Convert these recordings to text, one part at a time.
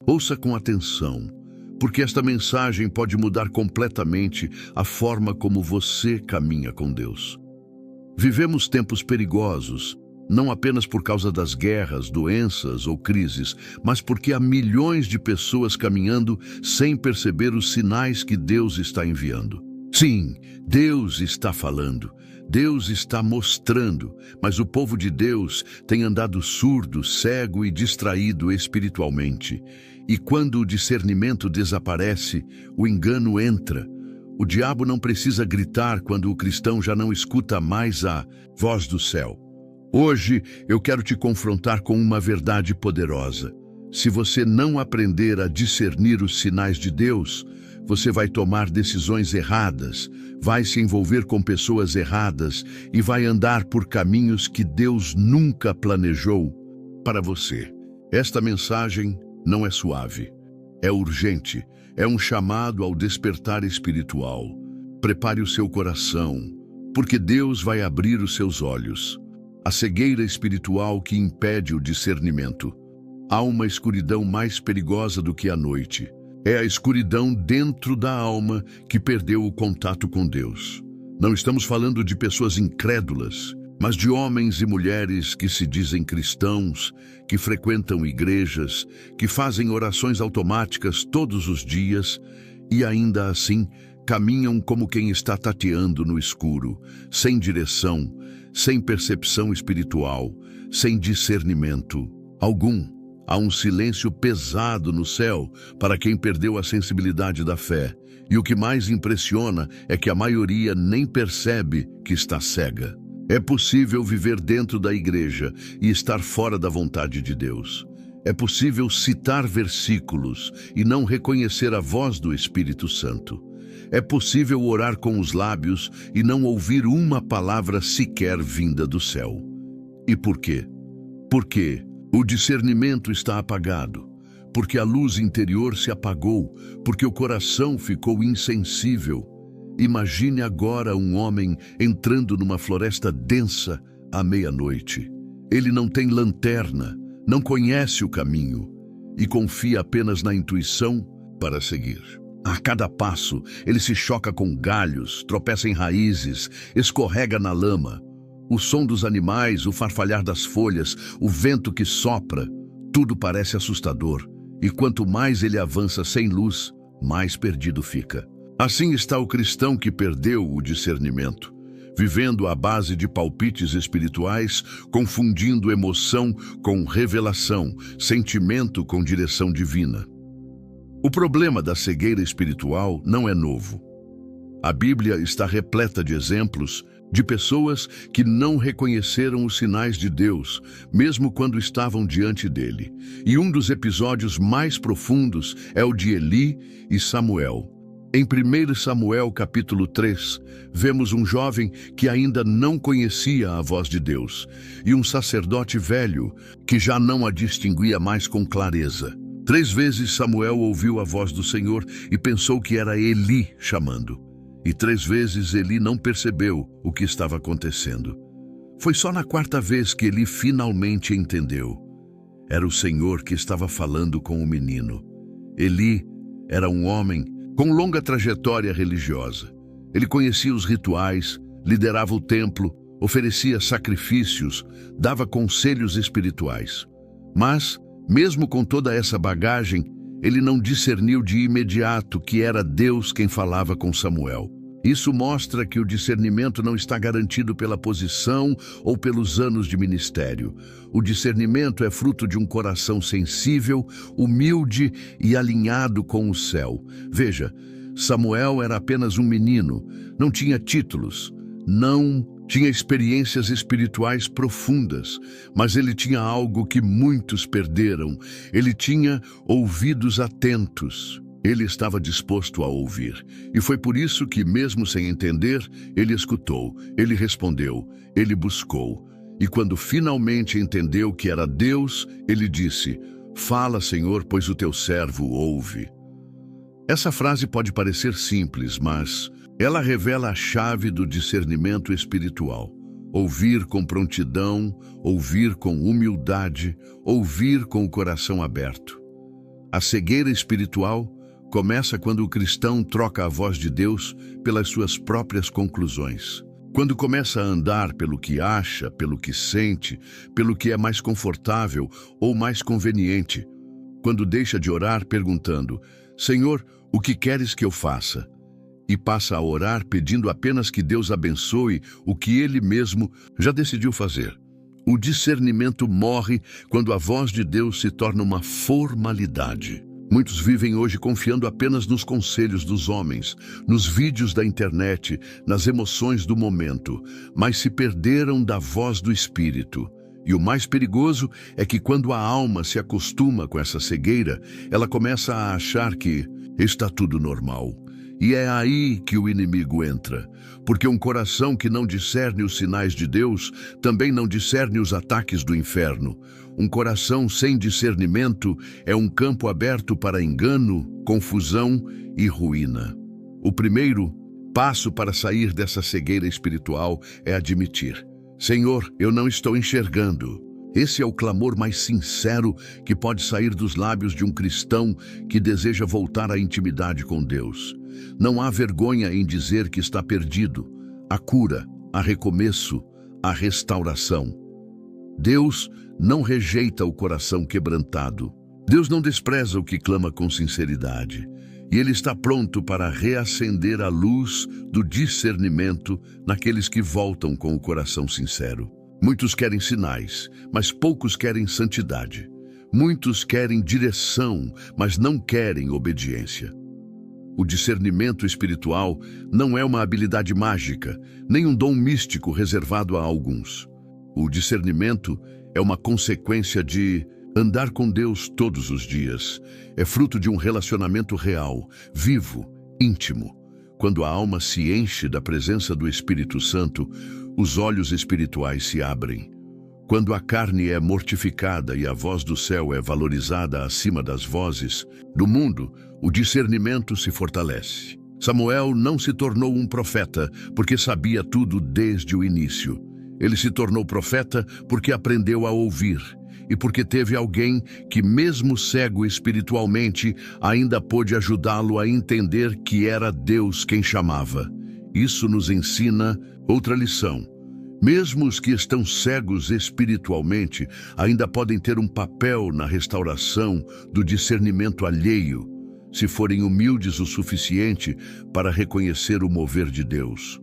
Ouça com atenção, porque esta mensagem pode mudar completamente a forma como você caminha com Deus. Vivemos tempos perigosos, não apenas por causa das guerras, doenças ou crises, mas porque há milhões de pessoas caminhando sem perceber os sinais que Deus está enviando. Sim, Deus está falando, Deus está mostrando, mas o povo de Deus tem andado surdo, cego e distraído espiritualmente. E quando o discernimento desaparece, o engano entra. O diabo não precisa gritar quando o cristão já não escuta mais a voz do céu. Hoje eu quero te confrontar com uma verdade poderosa. Se você não aprender a discernir os sinais de Deus, você vai tomar decisões erradas, vai se envolver com pessoas erradas e vai andar por caminhos que Deus nunca planejou para você. Esta mensagem não é suave, é urgente, é um chamado ao despertar espiritual. Prepare o seu coração, porque Deus vai abrir os seus olhos. A cegueira espiritual que impede o discernimento. Há uma escuridão mais perigosa do que a noite. É a escuridão dentro da alma que perdeu o contato com Deus. Não estamos falando de pessoas incrédulas, mas de homens e mulheres que se dizem cristãos, que frequentam igrejas, que fazem orações automáticas todos os dias e ainda assim caminham como quem está tateando no escuro, sem direção, sem percepção espiritual, sem discernimento algum. Há um silêncio pesado no céu para quem perdeu a sensibilidade da fé. E o que mais impressiona é que a maioria nem percebe que está cega. É possível viver dentro da igreja e estar fora da vontade de Deus. É possível citar versículos e não reconhecer a voz do Espírito Santo. É possível orar com os lábios e não ouvir uma palavra sequer vinda do céu. E por quê? Porque o discernimento está apagado, porque a luz interior se apagou, porque o coração ficou insensível. Imagine agora um homem entrando numa floresta densa à meia-noite. Ele não tem lanterna, não conhece o caminho e confia apenas na intuição para seguir. A cada passo, ele se choca com galhos, tropeça em raízes, escorrega na lama. O som dos animais, o farfalhar das folhas, o vento que sopra, tudo parece assustador. E quanto mais ele avança sem luz, mais perdido fica. Assim está o cristão que perdeu o discernimento, vivendo à base de palpites espirituais, confundindo emoção com revelação, sentimento com direção divina. O problema da cegueira espiritual não é novo. A Bíblia está repleta de exemplos de pessoas que não reconheceram os sinais de Deus, mesmo quando estavam diante dele. E um dos episódios mais profundos é o de Eli e Samuel. Em 1 Samuel capítulo 3, vemos um jovem que ainda não conhecia a voz de Deus e um sacerdote velho que já não a distinguia mais com clareza. 3 vezes Samuel ouviu a voz do Senhor e pensou que era Eli chamando. E 3 vezes Eli não percebeu o que estava acontecendo. Foi só na 4ª vez que Eli finalmente entendeu. Era o Senhor que estava falando com o menino. Eli era um homem com longa trajetória religiosa. Ele conhecia os rituais, liderava o templo, oferecia sacrifícios, dava conselhos espirituais. Mas, mesmo com toda essa bagagem, ele não discerniu de imediato que era Deus quem falava com Samuel. Isso mostra que o discernimento não está garantido pela posição ou pelos anos de ministério. O discernimento é fruto de um coração sensível, humilde e alinhado com o céu. Veja, Samuel era apenas um menino, não tinha títulos, não tinha experiências espirituais profundas, mas ele tinha algo que muitos perderam. Ele tinha ouvidos atentos. Ele estava disposto a ouvir. E foi por isso que, mesmo sem entender, ele escutou, ele respondeu, ele buscou. E quando finalmente entendeu que era Deus, ele disse: "Fala, Senhor, pois o teu servo ouve." Essa frase pode parecer simples, mas ela revela a chave do discernimento espiritual. Ouvir com prontidão, ouvir com humildade, ouvir com o coração aberto. A cegueira espiritual começa quando o cristão troca a voz de Deus pelas suas próprias conclusões. Quando começa a andar pelo que acha, pelo que sente, pelo que é mais confortável ou mais conveniente. Quando deixa de orar perguntando: Senhor, o que queres que eu faça? E passa a orar pedindo apenas que Deus abençoe o que ele mesmo já decidiu fazer. O discernimento morre quando a voz de Deus se torna uma formalidade. Muitos vivem hoje confiando apenas nos conselhos dos homens, nos vídeos da internet, nas emoções do momento, mas se perderam da voz do Espírito. E o mais perigoso é que quando a alma se acostuma com essa cegueira, ela começa a achar que está tudo normal. E é aí que o inimigo entra, porque um coração que não discerne os sinais de Deus também não discerne os ataques do inferno. Um coração sem discernimento é um campo aberto para engano, confusão e ruína. O primeiro passo para sair dessa cegueira espiritual é admitir: Senhor, eu não estou enxergando. Esse é o clamor mais sincero que pode sair dos lábios de um cristão que deseja voltar à intimidade com Deus. Não há vergonha em dizer que está perdido. Há cura, há recomeço, há restauração. Deus não rejeita o coração quebrantado. Deus não despreza o que clama com sinceridade. E Ele está pronto para reacender a luz do discernimento naqueles que voltam com o coração sincero. Muitos querem sinais, mas poucos querem santidade. Muitos querem direção, mas não querem obediência. O discernimento espiritual não é uma habilidade mágica, nem um dom místico reservado a alguns. O discernimento é uma consequência de andar com Deus todos os dias. É fruto de um relacionamento real, vivo, íntimo. Quando a alma se enche da presença do Espírito Santo, os olhos espirituais se abrem. Quando a carne é mortificada e a voz do céu é valorizada acima das vozes do mundo, o discernimento se fortalece. Samuel não se tornou um profeta porque sabia tudo desde o início. Ele se tornou profeta porque aprendeu a ouvir e porque teve alguém que, mesmo cego espiritualmente, ainda pôde ajudá-lo a entender que era Deus quem chamava. Isso nos ensina outra lição. Mesmo os que estão cegos espiritualmente ainda podem ter um papel na restauração do discernimento alheio, se forem humildes o suficiente para reconhecer o mover de Deus.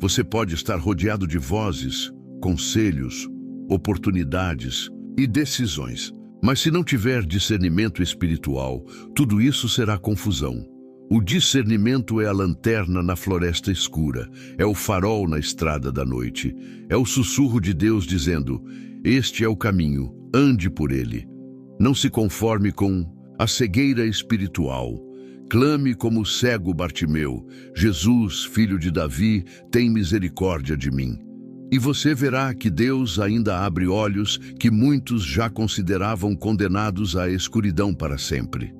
Você pode estar rodeado de vozes, conselhos, oportunidades e decisões, mas se não tiver discernimento espiritual, tudo isso será confusão. O discernimento é a lanterna na floresta escura, é o farol na estrada da noite, é o sussurro de Deus dizendo: este é o caminho, ande por ele. Não se conforme com a cegueira espiritual. Clame como o cego Bartimeu: Jesus, filho de Davi, tem misericórdia de mim. E você verá que Deus ainda abre olhos que muitos já consideravam condenados à escuridão para sempre.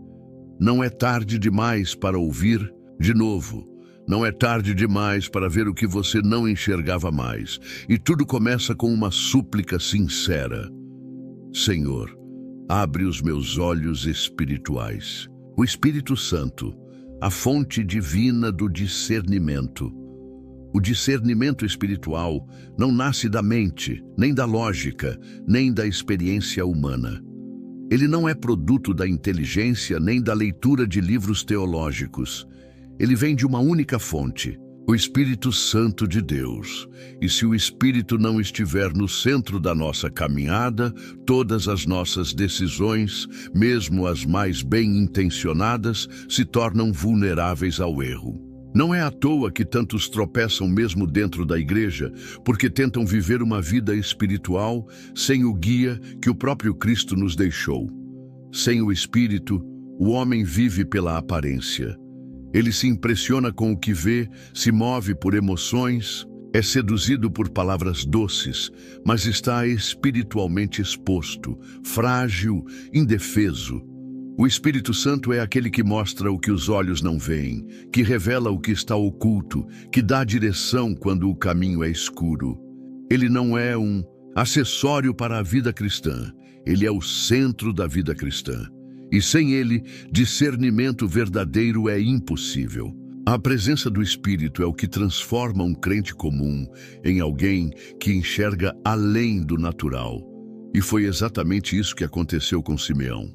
Não é tarde demais para ouvir de novo. Não é tarde demais para ver o que você não enxergava mais. E tudo começa com uma súplica sincera: Senhor, abre os meus olhos espirituais. O Espírito Santo, a fonte divina do discernimento. O discernimento espiritual não nasce da mente, nem da lógica, nem da experiência humana. Ele não é produto da inteligência nem da leitura de livros teológicos. Ele vem de uma única fonte, o Espírito Santo de Deus. E se o Espírito não estiver no centro da nossa caminhada, todas as nossas decisões, mesmo as mais bem-intencionadas, se tornam vulneráveis ao erro. Não é à toa que tantos tropeçam mesmo dentro da igreja, porque tentam viver uma vida espiritual sem o guia que o próprio Cristo nos deixou. Sem o Espírito, o homem vive pela aparência. Ele se impressiona com o que vê, se move por emoções, é seduzido por palavras doces, mas está espiritualmente exposto, frágil, indefeso. O Espírito Santo é aquele que mostra o que os olhos não veem, que revela o que está oculto, que dá direção quando o caminho é escuro. Ele não é um acessório para a vida cristã, ele é o centro da vida cristã. E sem ele, discernimento verdadeiro é impossível. A presença do Espírito é o que transforma um crente comum em alguém que enxerga além do natural. E foi exatamente isso que aconteceu com Simeão.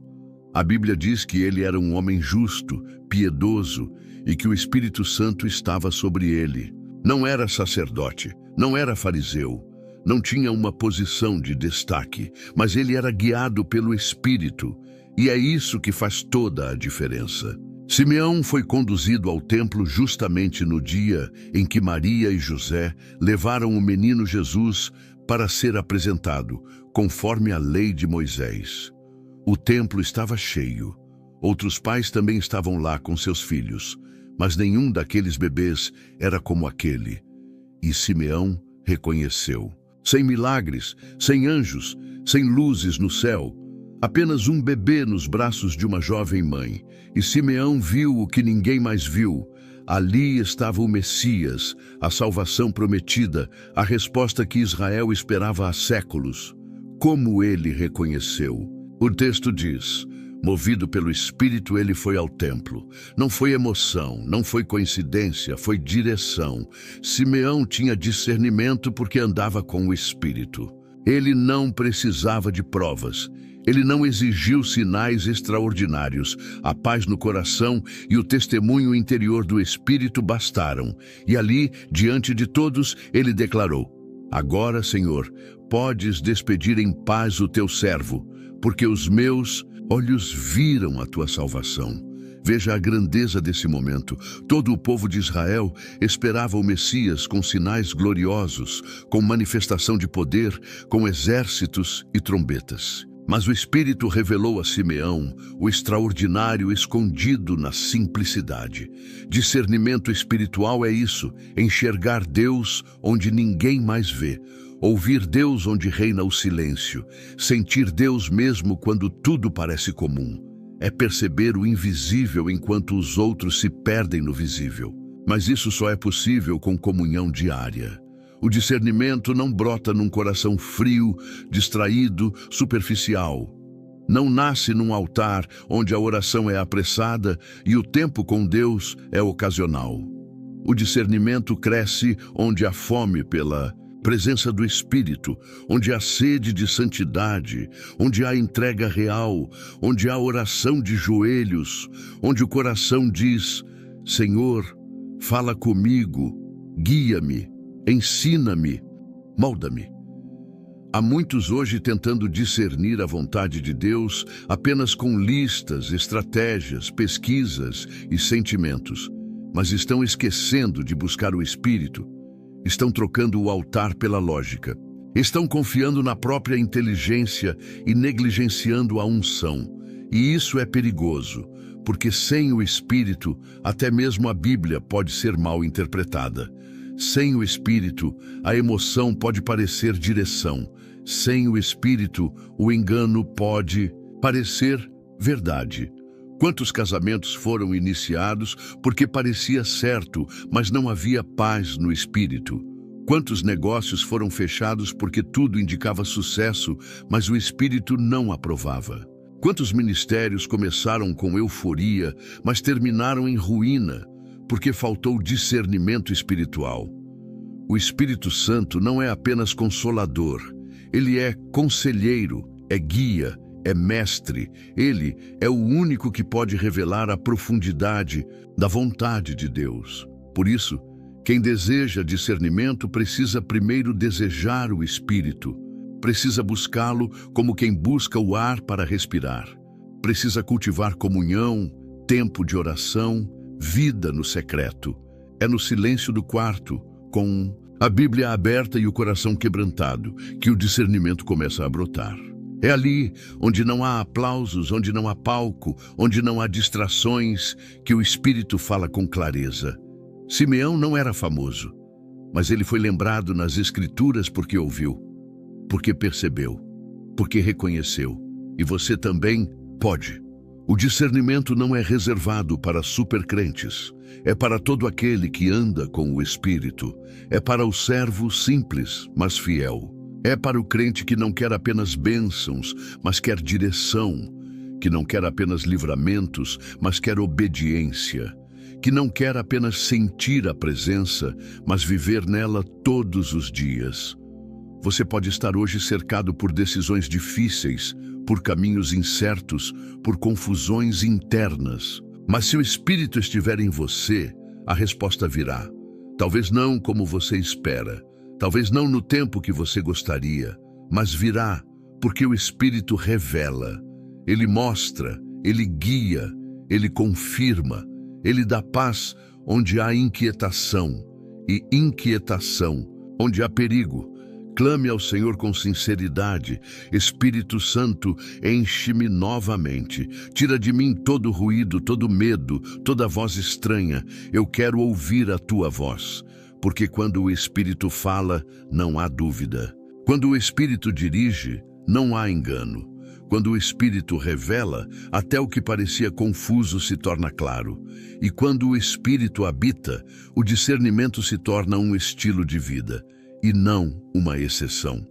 A Bíblia diz que ele era um homem justo, piedoso e que o Espírito Santo estava sobre ele. Não era sacerdote, não era fariseu, não tinha uma posição de destaque, mas ele era guiado pelo Espírito. E é isso que faz toda a diferença. Simeão foi conduzido ao templo justamente no dia em que Maria e José levaram o menino Jesus para ser apresentado, conforme a lei de Moisés. O templo estava cheio. Outros pais também estavam lá com seus filhos, mas nenhum daqueles bebês era como aquele. E Simeão reconheceu. Sem milagres, sem anjos, sem luzes no céu, apenas um bebê nos braços de uma jovem mãe. E Simeão viu o que ninguém mais viu. Ali estava o Messias, a salvação prometida, a resposta que Israel esperava há séculos. Como ele reconheceu? O texto diz: movido pelo Espírito, ele foi ao templo. Não foi emoção, não foi coincidência, foi direção. Simeão tinha discernimento porque andava com o Espírito. Ele não precisava de provas. Ele não exigiu sinais extraordinários. A paz no coração e o testemunho interior do Espírito bastaram. E ali, diante de todos, ele declarou: agora, Senhor, podes despedir em paz o teu servo, porque os meus olhos viram a tua salvação. Veja a grandeza desse momento. Todo o povo de Israel esperava o Messias com sinais gloriosos, com manifestação de poder, com exércitos e trombetas. Mas o Espírito revelou a Simeão o extraordinário escondido na simplicidade. Discernimento espiritual é isso, enxergar Deus onde ninguém mais vê, ouvir Deus onde reina o silêncio, sentir Deus mesmo quando tudo parece comum. É perceber o invisível enquanto os outros se perdem no visível. Mas isso só é possível com comunhão diária. O discernimento não brota num coração frio, distraído, superficial. Não nasce num altar onde a oração é apressada e o tempo com Deus é ocasional. O discernimento cresce onde há fome pela presença do Espírito, onde há sede de santidade, onde há entrega real, onde há oração de joelhos, onde o coração diz: Senhor, fala comigo, guia-me, ensina-me, molda-me. Há muitos hoje tentando discernir a vontade de Deus apenas com listas, estratégias, pesquisas e sentimentos, mas estão esquecendo de buscar o Espírito. Estão trocando o altar pela lógica. Estão confiando na própria inteligência e negligenciando a unção. E isso é perigoso, porque sem o Espírito, até mesmo a Bíblia pode ser mal interpretada. Sem o Espírito, a emoção pode parecer direção. Sem o Espírito, o engano pode parecer verdade. Quantos casamentos foram iniciados porque parecia certo, mas não havia paz no espírito? Quantos negócios foram fechados porque tudo indicava sucesso, mas o espírito não aprovava? Quantos ministérios começaram com euforia, mas terminaram em ruína, porque faltou discernimento espiritual? O Espírito Santo não é apenas consolador, ele é conselheiro, é guia, é mestre. Ele é o único que pode revelar a profundidade da vontade de Deus. Por isso, quem deseja discernimento precisa primeiro desejar o Espírito. Precisa buscá-lo como quem busca o ar para respirar. Precisa cultivar comunhão, tempo de oração, vida no secreto. É no silêncio do quarto, com a Bíblia aberta e o coração quebrantado, que o discernimento começa a brotar. É ali, onde não há aplausos, onde não há palco, onde não há distrações, que o Espírito fala com clareza. Simeão não era famoso, mas ele foi lembrado nas Escrituras porque ouviu, porque percebeu, porque reconheceu. E você também pode. O discernimento não é reservado para supercrentes. É para todo aquele que anda com o Espírito. É para o servo simples, mas fiel. É para o crente que não quer apenas bênçãos, mas quer direção, que não quer apenas livramentos, mas quer obediência, que não quer apenas sentir a presença, mas viver nela todos os dias. Você pode estar hoje cercado por decisões difíceis, por caminhos incertos, por confusões internas. Mas se o Espírito estiver em você, a resposta virá. Talvez não como você espera, talvez não no tempo que você gostaria, mas virá, porque o Espírito revela. Ele mostra, ele guia, ele confirma, ele dá paz onde há inquietação, e inquietação onde há perigo. Clame ao Senhor com sinceridade. Espírito Santo, enche-me novamente. Tira de mim todo ruído, todo medo, toda voz estranha. Eu quero ouvir a tua voz, porque quando o Espírito fala, não há dúvida. Quando o Espírito dirige, não há engano. Quando o Espírito revela, até o que parecia confuso se torna claro. E quando o Espírito habita, o discernimento se torna um estilo de vida, e não uma exceção.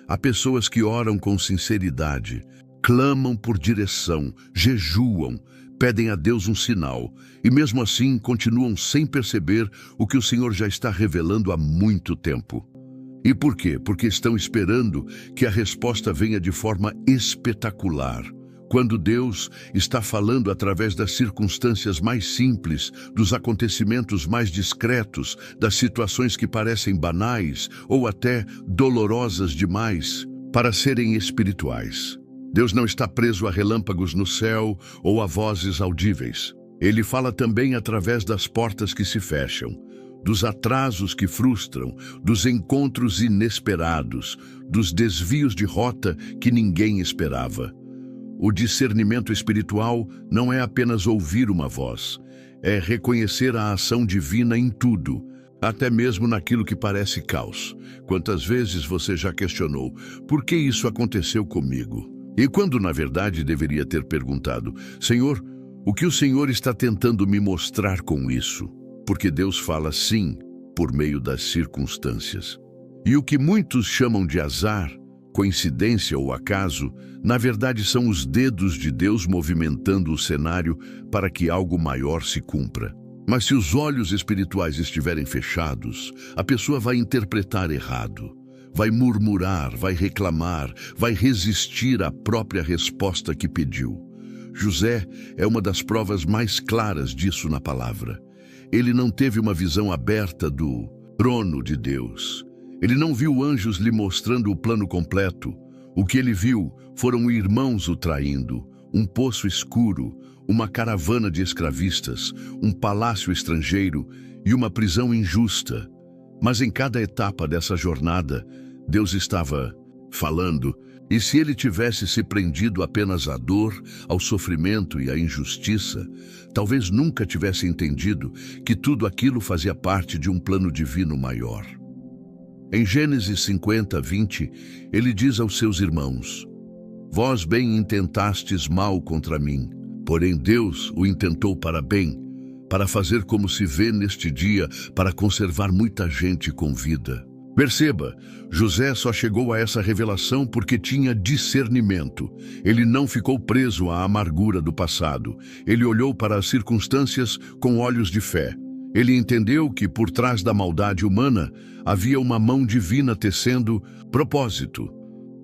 Há pessoas que oram com sinceridade, clamam por direção, jejuam, pedem a Deus um sinal, e mesmo assim continuam sem perceber o que o Senhor já está revelando há muito tempo. E por quê? Porque estão esperando que a resposta venha de forma espetacular, quando Deus está falando através das circunstâncias mais simples, dos acontecimentos mais discretos, das situações que parecem banais ou até dolorosas demais para serem espirituais. Deus não está preso a relâmpagos no céu ou a vozes audíveis. Ele fala também através das portas que se fecham, dos atrasos que frustram, dos encontros inesperados, dos desvios de rota que ninguém esperava. O discernimento espiritual não é apenas ouvir uma voz, é reconhecer a ação divina em tudo, até mesmo naquilo que parece caos. Quantas vezes você já questionou, por que isso aconteceu comigo? E quando na verdade deveria ter perguntado, Senhor, o que o Senhor está tentando me mostrar com isso? Porque Deus fala sim, por meio das circunstâncias. E o que muitos chamam de azar, coincidência ou acaso, na verdade são os dedos de Deus movimentando o cenário para que algo maior se cumpra. Mas se os olhos espirituais estiverem fechados, a pessoa vai interpretar errado, vai murmurar, vai reclamar, vai resistir à própria resposta que pediu. José é uma das provas mais claras disso na palavra. Ele não teve uma visão aberta do trono de Deus. Ele não viu anjos lhe mostrando o plano completo. O que ele viu foram irmãos o traindo, um poço escuro, uma caravana de escravistas, um palácio estrangeiro e uma prisão injusta. Mas em cada etapa dessa jornada, Deus estava falando, e se ele tivesse se prendido apenas à dor, ao sofrimento e à injustiça, talvez nunca tivesse entendido que tudo aquilo fazia parte de um plano divino maior. Em Gênesis 50:20, ele diz aos seus irmãos, vós bem intentastes mal contra mim, porém Deus o intentou para bem, para fazer como se vê neste dia, para conservar muita gente com vida. Perceba, José só chegou a essa revelação porque tinha discernimento. Ele não ficou preso à amargura do passado. Ele olhou para as circunstâncias com olhos de fé. Ele entendeu que por trás da maldade humana havia uma mão divina tecendo propósito.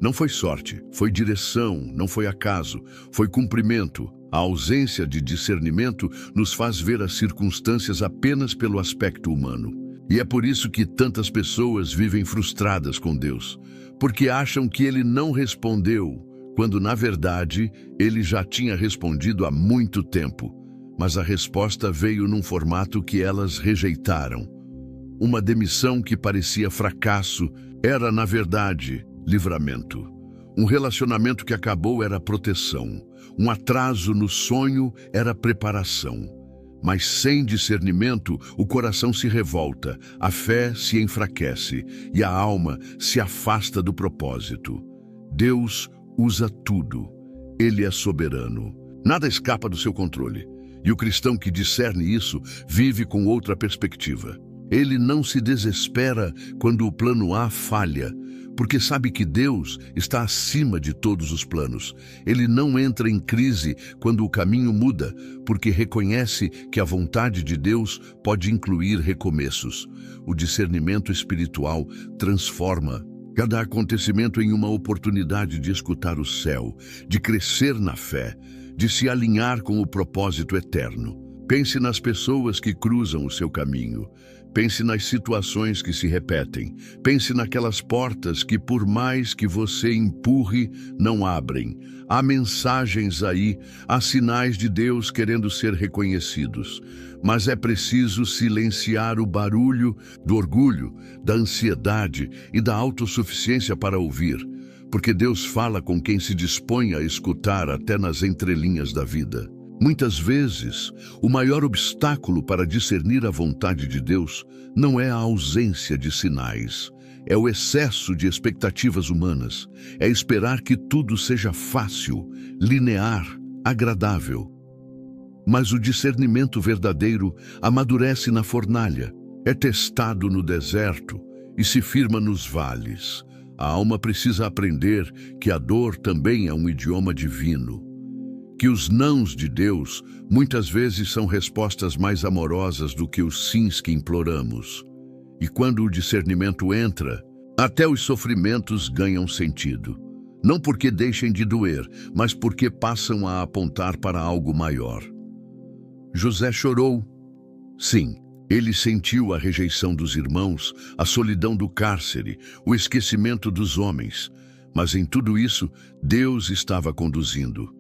Não foi sorte, foi direção, não foi acaso, foi cumprimento. A ausência de discernimento nos faz ver as circunstâncias apenas pelo aspecto humano. E é por isso que tantas pessoas vivem frustradas com Deus, porque acham que Ele não respondeu, quando na verdade Ele já tinha respondido há muito tempo. Mas a resposta veio num formato que elas rejeitaram. Uma demissão que parecia fracasso era, na verdade, livramento. Um relacionamento que acabou era proteção. Um atraso no sonho era preparação. Mas sem discernimento, o coração se revolta, a fé se enfraquece e a alma se afasta do propósito. Deus usa tudo. Ele é soberano. Nada escapa do seu controle. E o cristão que discerne isso vive com outra perspectiva. Ele não se desespera quando o plano A falha, porque sabe que Deus está acima de todos os planos. Ele não entra em crise quando o caminho muda, porque reconhece que a vontade de Deus pode incluir recomeços. O discernimento espiritual transforma cada acontecimento em uma oportunidade de escutar o céu, de crescer na fé, de se alinhar com o propósito eterno. Pense nas pessoas que cruzam o seu caminho. Pense nas situações que se repetem. Pense naquelas portas que, por mais que você empurre, não abrem. Há mensagens aí, há sinais de Deus querendo ser reconhecidos. Mas é preciso silenciar o barulho do orgulho, da ansiedade e da autossuficiência para ouvir, porque Deus fala com quem se dispõe a escutar até nas entrelinhas da vida. Muitas vezes, o maior obstáculo para discernir a vontade de Deus não é a ausência de sinais, é o excesso de expectativas humanas, é esperar que tudo seja fácil, linear, agradável. Mas o discernimento verdadeiro amadurece na fornalha, é testado no deserto e se firma nos vales. A alma precisa aprender que a dor também é um idioma divino, que os nãos de Deus muitas vezes são respostas mais amorosas do que os sims que imploramos. E quando o discernimento entra, até os sofrimentos ganham sentido. Não porque deixem de doer, mas porque passam a apontar para algo maior. José chorou. Sim, ele sentiu a rejeição dos irmãos, a solidão do cárcere, o esquecimento dos homens. Mas em tudo isso, Deus estava conduzindo.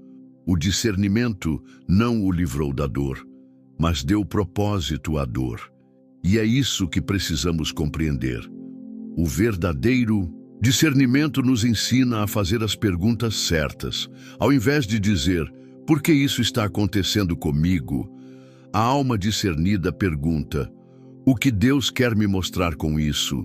O discernimento não o livrou da dor, mas deu propósito à dor. E é isso que precisamos compreender. O verdadeiro discernimento nos ensina a fazer as perguntas certas. Ao invés de dizer, por que isso está acontecendo comigo? A alma discernida pergunta, o que Deus quer me mostrar com isso?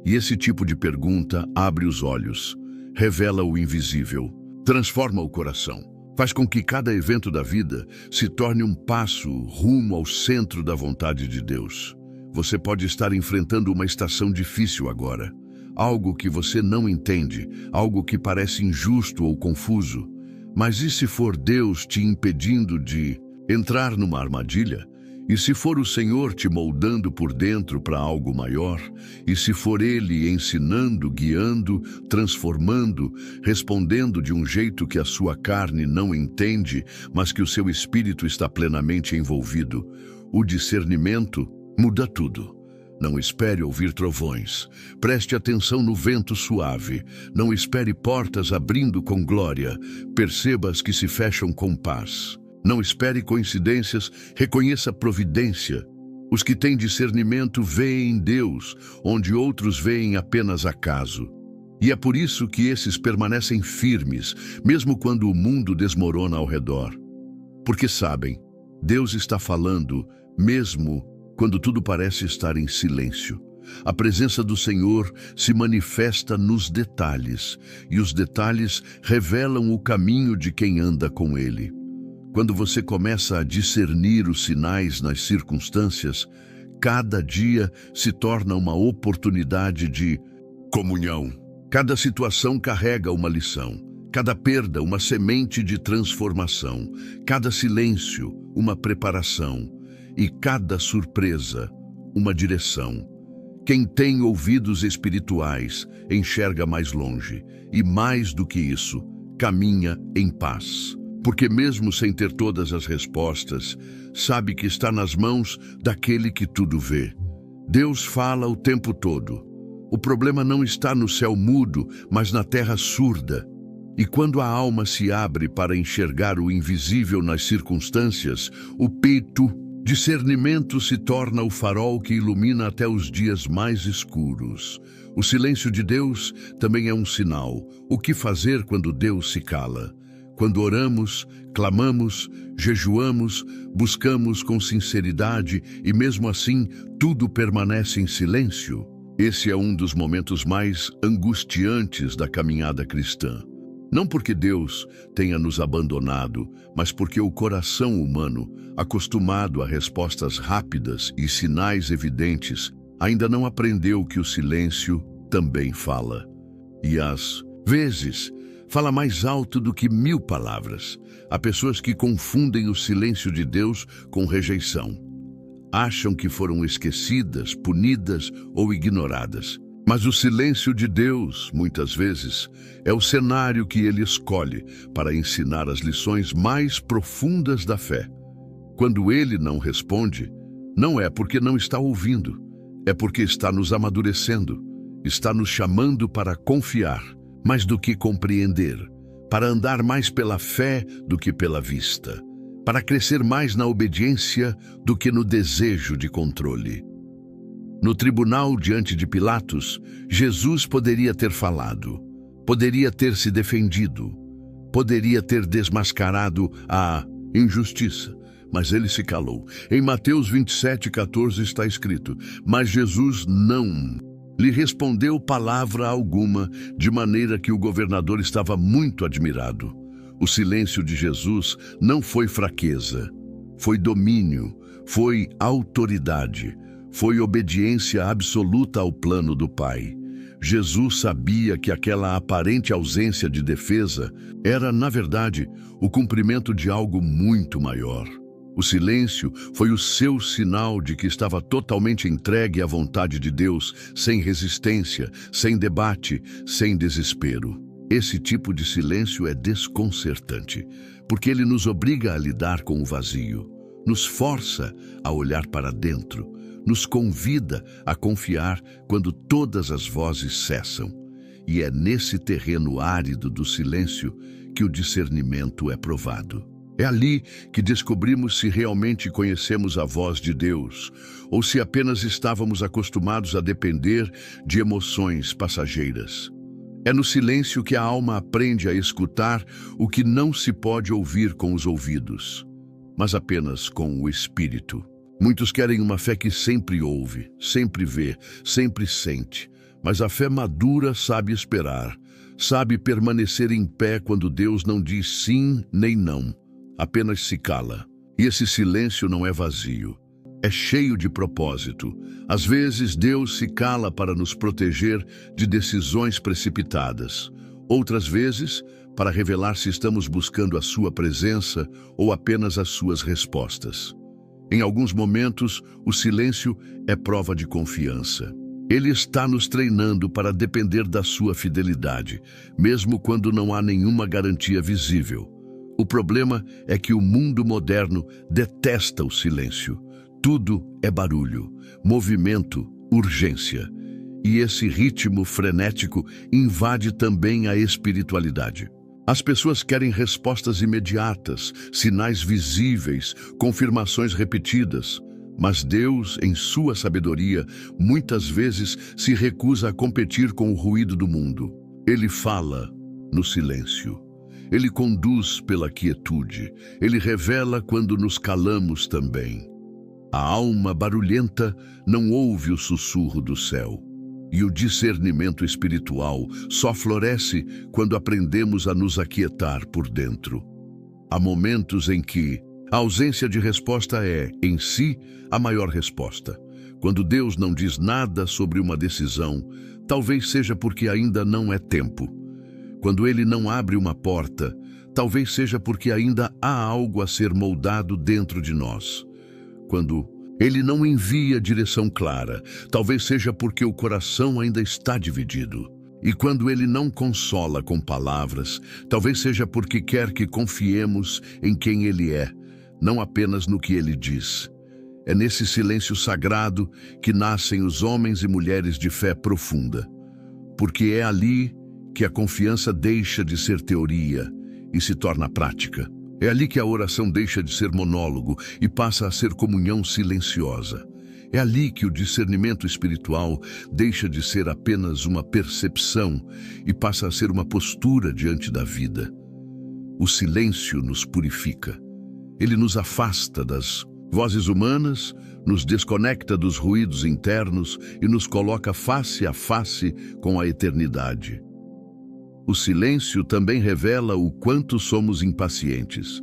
E esse tipo de pergunta abre os olhos, revela o invisível, transforma o coração. Faz com que cada evento da vida se torne um passo rumo ao centro da vontade de Deus. Você pode estar enfrentando uma estação difícil agora, algo que você não entende, algo que parece injusto ou confuso. Mas e se for Deus te impedindo de entrar numa armadilha? E se for o Senhor te moldando por dentro para algo maior? E se for Ele ensinando, guiando, transformando, respondendo de um jeito que a sua carne não entende, mas que o seu espírito está plenamente envolvido? O discernimento muda tudo. Não espere ouvir trovões. Preste atenção no vento suave. Não espere portas abrindo com glória. Perceba as que se fecham com paz. Não espere coincidências, reconheça a providência. Os que têm discernimento veem Deus, onde outros veem apenas acaso. E é por isso que esses permanecem firmes, mesmo quando o mundo desmorona ao redor. Porque sabem, Deus está falando, mesmo quando tudo parece estar em silêncio. A presença do Senhor se manifesta nos detalhes, e os detalhes revelam o caminho de quem anda com Ele. Quando você começa a discernir os sinais nas circunstâncias, cada dia se torna uma oportunidade de comunhão. Cada situação carrega uma lição, cada perda uma semente de transformação, cada silêncio uma preparação e cada surpresa uma direção. Quem tem ouvidos espirituais enxerga mais longe e, mais do que isso, caminha em paz. Porque mesmo sem ter todas as respostas, sabe que está nas mãos daquele que tudo vê. Deus fala o tempo todo. O problema não está no céu mudo, mas na terra surda. E quando a alma se abre para enxergar o invisível nas circunstâncias, o peito, discernimento se torna o farol que ilumina até os dias mais escuros. O silêncio de Deus também é um sinal. O que fazer quando Deus se cala? Quando oramos, clamamos, jejuamos, buscamos com sinceridade e mesmo assim tudo permanece em silêncio. Esse é um dos momentos mais angustiantes da caminhada cristã. Não porque Deus tenha nos abandonado, mas porque o coração humano, acostumado a respostas rápidas e sinais evidentes, ainda não aprendeu que o silêncio também fala. e às vezes fala mais alto do que 1000 palavras. Há pessoas que confundem o silêncio de Deus com rejeição. Acham que foram esquecidas, punidas ou ignoradas. Mas o silêncio de Deus, muitas vezes, é o cenário que Ele escolhe para ensinar as lições mais profundas da fé. Quando Ele não responde, não é porque não está ouvindo, é porque está nos amadurecendo, está nos chamando para confiar mais do que compreender, para andar mais pela fé do que pela vista, para crescer mais na obediência do que no desejo de controle. No tribunal diante de Pilatos, Jesus poderia ter falado, poderia ter se defendido, poderia ter desmascarado a injustiça, mas ele se calou. Em Mateus 27:14 está escrito: mas Jesus não lhe respondeu palavra alguma, de maneira que o governador estava muito admirado. O silêncio de Jesus não foi fraqueza, foi domínio, foi autoridade, foi obediência absoluta ao plano do Pai. Jesus sabia que aquela aparente ausência de defesa era, na verdade, o cumprimento de algo muito maior. O silêncio foi o seu sinal de que estava totalmente entregue à vontade de Deus, sem resistência, sem debate, sem desespero. Esse tipo de silêncio é desconcertante, porque ele nos obriga a lidar com o vazio, nos força a olhar para dentro, nos convida a confiar quando todas as vozes cessam. E é nesse terreno árido do silêncio que o discernimento é provado. É ali que descobrimos se realmente conhecemos a voz de Deus ou se apenas estávamos acostumados a depender de emoções passageiras. É no silêncio que a alma aprende a escutar o que não se pode ouvir com os ouvidos, mas apenas com o espírito. Muitos querem uma fé que sempre ouve, sempre vê, sempre sente, mas a fé madura sabe esperar, sabe permanecer em pé quando Deus não diz sim nem não. Apenas se cala. E esse silêncio não é vazio, é cheio de propósito. Às vezes Deus se cala para nos proteger de decisões precipitadas. Outras vezes, para revelar se estamos buscando a sua presença ou apenas as suas respostas. Em alguns momentos, o silêncio é prova de confiança. Ele está nos treinando para depender da sua fidelidade, mesmo quando não há nenhuma garantia visível. O problema é que o mundo moderno detesta o silêncio. Tudo é barulho, movimento, urgência. E esse ritmo frenético invade também a espiritualidade. As pessoas querem respostas imediatas, sinais visíveis, confirmações repetidas. Mas Deus, em sua sabedoria, muitas vezes se recusa a competir com o ruído do mundo. Ele fala no silêncio. Ele conduz pela quietude. Ele revela quando nos calamos também. A alma barulhenta não ouve o sussurro do céu. E o discernimento espiritual só floresce quando aprendemos a nos aquietar por dentro. Há momentos em que a ausência de resposta é, em si, a maior resposta. Quando Deus não diz nada sobre uma decisão, talvez seja porque ainda não é tempo. Quando Ele não abre uma porta, talvez seja porque ainda há algo a ser moldado dentro de nós. Quando Ele não envia direção clara, talvez seja porque o coração ainda está dividido. E quando Ele não consola com palavras, talvez seja porque quer que confiemos em quem Ele é, não apenas no que Ele diz. É nesse silêncio sagrado que nascem os homens e mulheres de fé profunda, porque é ali que a confiança deixa de ser teoria e se torna prática. É ali que a oração deixa de ser monólogo e passa a ser comunhão silenciosa. É ali que o discernimento espiritual deixa de ser apenas uma percepção e passa a ser uma postura diante da vida. O silêncio nos purifica. Ele nos afasta das vozes humanas, nos desconecta dos ruídos internos e nos coloca face a face com a eternidade. O silêncio também revela o quanto somos impacientes.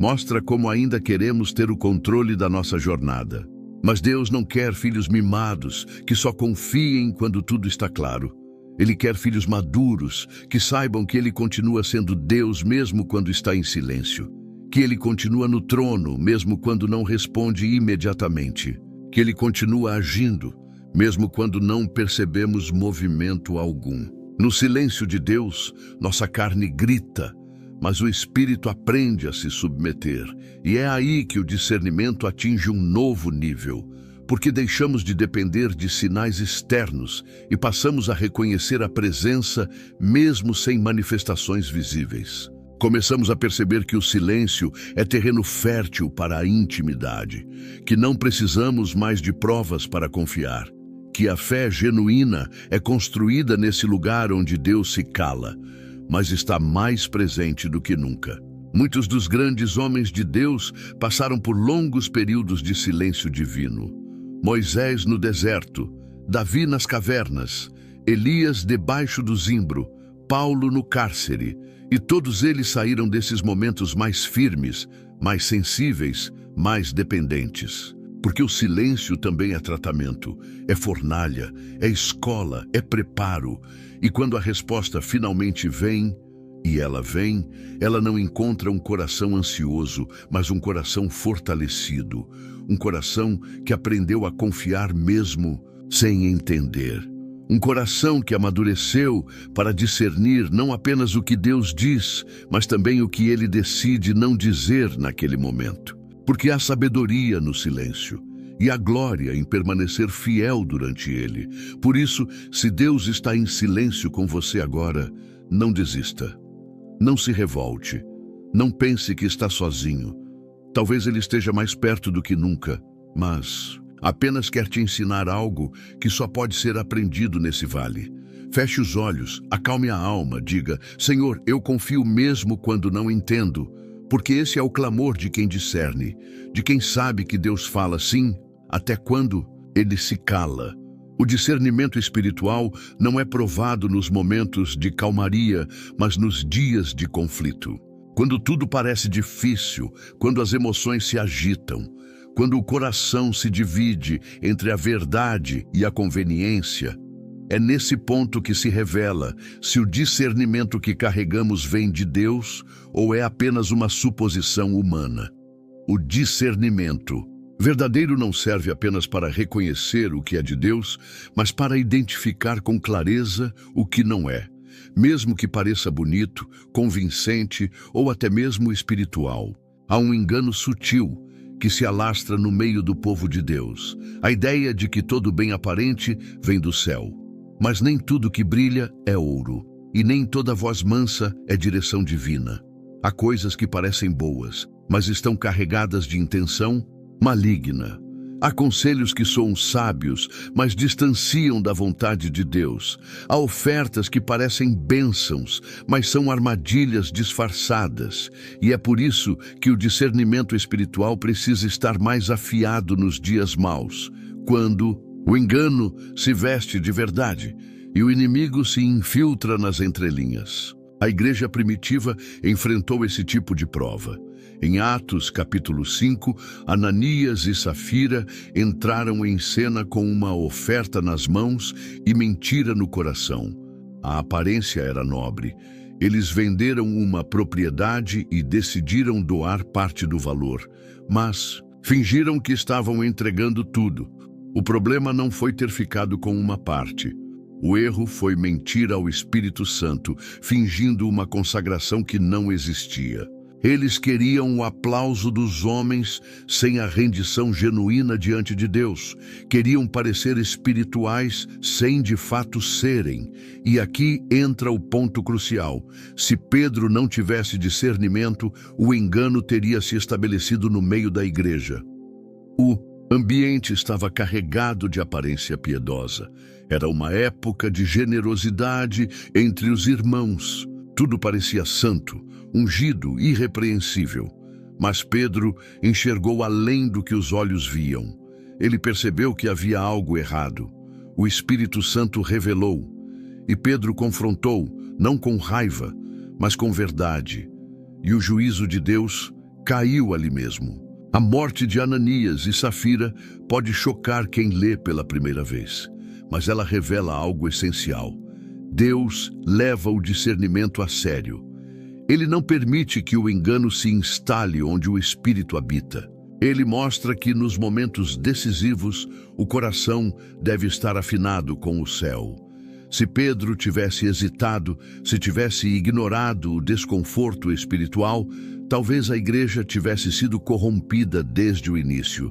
Mostra como ainda queremos ter o controle da nossa jornada. Mas Deus não quer filhos mimados, que só confiem quando tudo está claro. Ele quer filhos maduros, que saibam que Ele continua sendo Deus mesmo quando está em silêncio, que Ele continua no trono mesmo quando não responde imediatamente, que Ele continua agindo mesmo quando não percebemos movimento algum. No silêncio de Deus, nossa carne grita, mas o Espírito aprende a se submeter, e é aí que o discernimento atinge um novo nível, porque deixamos de depender de sinais externos e passamos a reconhecer a presença mesmo sem manifestações visíveis. Começamos a perceber que o silêncio é terreno fértil para a intimidade, que não precisamos mais de provas para confiar, que a fé genuína é construída nesse lugar onde Deus se cala, mas está mais presente do que nunca. Muitos dos grandes homens de Deus passaram por longos períodos de silêncio divino. Moisés no deserto, Davi nas cavernas, Elias debaixo do zimbro, Paulo no cárcere, e todos eles saíram desses momentos mais firmes, mais sensíveis, mais dependentes. Porque o silêncio também é tratamento, é fornalha, é escola, é preparo. E quando a resposta finalmente vem, e ela vem, ela não encontra um coração ansioso, mas um coração fortalecido. Um coração que aprendeu a confiar mesmo sem entender. Um coração que amadureceu para discernir não apenas o que Deus diz, mas também o que Ele decide não dizer naquele momento. Porque há sabedoria no silêncio e há glória em permanecer fiel durante ele. Por isso, se Deus está em silêncio com você agora, não desista. Não se revolte. Não pense que está sozinho. Talvez Ele esteja mais perto do que nunca, mas apenas quer te ensinar algo que só pode ser aprendido nesse vale. Feche os olhos, acalme a alma, diga: Senhor, eu confio mesmo quando não entendo, porque esse é o clamor de quem discerne, de quem sabe que Deus fala sim, até quando Ele se cala. O discernimento espiritual não é provado nos momentos de calmaria, mas nos dias de conflito. Quando tudo parece difícil, quando as emoções se agitam, quando o coração se divide entre a verdade e a conveniência, é nesse ponto que se revela se o discernimento que carregamos vem de Deus ou é apenas uma suposição humana. O discernimento verdadeiro não serve apenas para reconhecer o que é de Deus, mas para identificar com clareza o que não é, mesmo que pareça bonito, convincente ou até mesmo espiritual. Há um engano sutil que se alastra no meio do povo de Deus, a ideia de que todo bem aparente vem do céu. Mas nem tudo que brilha é ouro, e nem toda voz mansa é direção divina. Há coisas que parecem boas, mas estão carregadas de intenção maligna. Há conselhos que soam sábios, mas distanciam da vontade de Deus. Há ofertas que parecem bênçãos, mas são armadilhas disfarçadas. E é por isso que o discernimento espiritual precisa estar mais afiado nos dias maus, quando o engano se veste de verdade e o inimigo se infiltra nas entrelinhas. A igreja primitiva enfrentou esse tipo de prova. Em Atos, capítulo 5, Ananias e Safira entraram em cena com uma oferta nas mãos e mentira no coração. A aparência era nobre. Eles venderam uma propriedade e decidiram doar parte do valor, mas fingiram que estavam entregando tudo. O problema não foi ter ficado com uma parte. O erro foi mentir ao Espírito Santo, fingindo uma consagração que não existia. Eles queriam o aplauso dos homens sem a rendição genuína diante de Deus. Queriam parecer espirituais sem de fato serem. E aqui entra o ponto crucial. Se Pedro não tivesse discernimento, o engano teria se estabelecido no meio da igreja. O ambiente estava carregado de aparência piedosa. Era uma época de generosidade entre os irmãos. Tudo parecia santo, ungido, irrepreensível. Mas Pedro enxergou além do que os olhos viam. Ele percebeu que havia algo errado. O Espírito Santo revelou. E Pedro confrontou, não com raiva, mas com verdade. E o juízo de Deus caiu ali mesmo. A morte de Ananias e Safira pode chocar quem lê pela primeira vez, mas ela revela algo essencial. Deus leva o discernimento a sério. Ele não permite que o engano se instale onde o Espírito habita. Ele mostra que nos momentos decisivos, o coração deve estar afinado com o céu. Se Pedro tivesse hesitado, se tivesse ignorado o desconforto espiritual, talvez a igreja tivesse sido corrompida desde o início.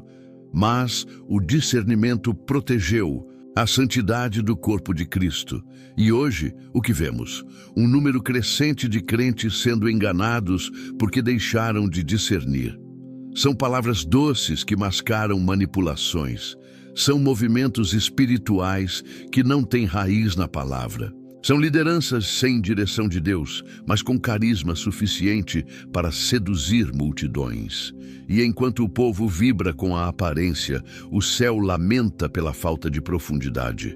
Mas o discernimento protegeu a santidade do corpo de Cristo. E hoje, o que vemos? Um número crescente de crentes sendo enganados porque deixaram de discernir. São palavras doces que mascaram manipulações. São movimentos espirituais que não têm raiz na palavra. São lideranças sem direção de Deus, mas com carisma suficiente para seduzir multidões. E enquanto o povo vibra com a aparência, o céu lamenta pela falta de profundidade.